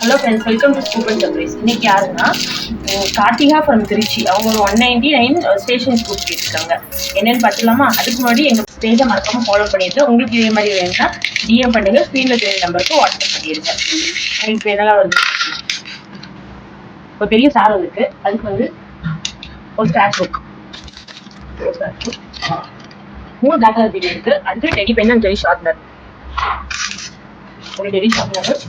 Hello friends, welcome to scoop and surprise. இன்னைக்கு யாருன்னா Karthika from Trichy. அவங்க ஒரு 199 ஸ்டேஷன் ஸ்கூப் கேட்டிருக்காங்க. என்னன்னு பார்த்துலாமா? அதுக்கு முன்னாடி எங்கள் பேஜை மறக்காம ஃபாலோ பண்ணிடுங்க. உங்களுக்கு இதே மாதிரி வேணும்னா டிஎம் பண்ணுங்க. ஸ்க்ரீனில் தெரியுற நம்பருக்கு வாட்ஸ்அப் பண்ணிடுங்க. உங்களுக்கு என்னெல்லாம் வருது? ஒரு பெரிய சாரம் இருக்கு. அதுக்கு வந்து ஒரு scratch book, 3 black colour bead இருக்கு. அடுத்து teddy pen and teddy sharpener, ஒரு டெடி ஷார்ப்னர்,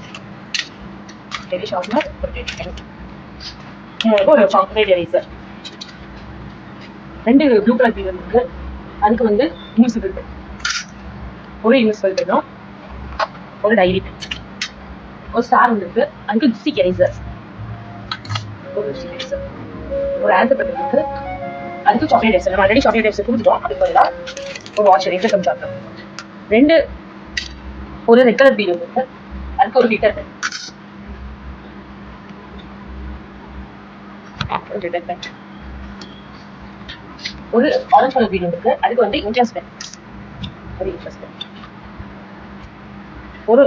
ஒரு டெடி பென், ஒரு chocolate eraser, 2 blue colour bead இருக்கு. அதுக்கு வந்து இன்விசிபிள் பென், ஒரு இன்விசிபிள் பென்னும் ஒரு டைரி பென், ஒரு ஸ்டார் இருக்கு. அதுக்கு டிஸ்டிக் எரேசர், ஒரு ஆன்சர் பென் இருக்கு. அதுக்கு சாக்லேட் எரேசர். நம்ம ஆல்ரெடி சாக்லேட் எரேசர் கொடுத்துட்டோம். அதுக்கு பதிலாக ஒரு வாட்ச் எரேசர் கம் சாப்பிட்டோம். 2 ஒரு ரெட் கலர் பீட் இருக்கு. அதுக்கு ஒரு கிளிட்டர் பென், ஒரு ஆரஞ்சு கலர் பீட் இருக்கு. அதுக்கு வந்து இன்ட்ரெஸ்ட் பென், ஒரு இன்ட்ரெஸ்ட் பென், ஒரு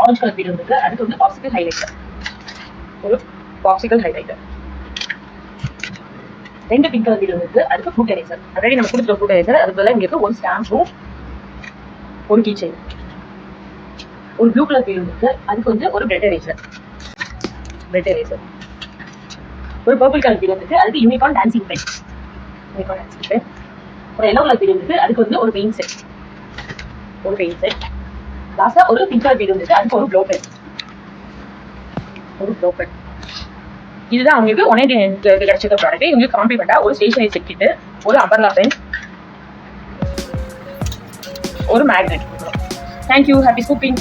ஆரஞ்சு கலர் பீட் இருக்கு. அதுக்கு வந்து பாப்சிக்கல் ஹைலைட்டர், ஒரு popsicle highlighter, 2 pink colour bead இருக்கு. அதுக்கு ஃப்ரூட் எரேசர். ஆல்ரெடி நம்ம கொடுத்துருக்க ஃப்ரூட் எரேசர். அதுக்கு பதிலாக இங்க இருக்கு ஒரு ஸ்டாம்பும் ஒரு கீ செயின், ஒரு ப்ளூ கலர் பீட் இருக்கு. அதுக்கு வந்து ஒரு பிரெட் எரேசர், ஒரு பர்பிள் கலர் பீட் இருக்கு. அதுக்கு யூனிகார்ன் டான்சிங் பென், ஒரு எல்லோ கலர் பீட் இருக்கு. அதுக்கு வந்து ஒரு பெயிண்ட் செட், லாஸ்டா ஒரு பிங்க் கலர் பீட் இருக்கு. அதுக்கு ஒரு ப்ளோ பென், இதுதான் அவங்களுக்கு 199 கிடைச்சிருக்க ப்ராடக்ட். இவங்களுக்கு காம்ப்ளிமெண்டா ஒரு ஸ்டேஷனரி செட் கிட், ஒரு அம்பர்லா பென், ஒரு மேக்னெட். தேங்க்யூ. ஹாப்பி ஸ்கூப்பிங்.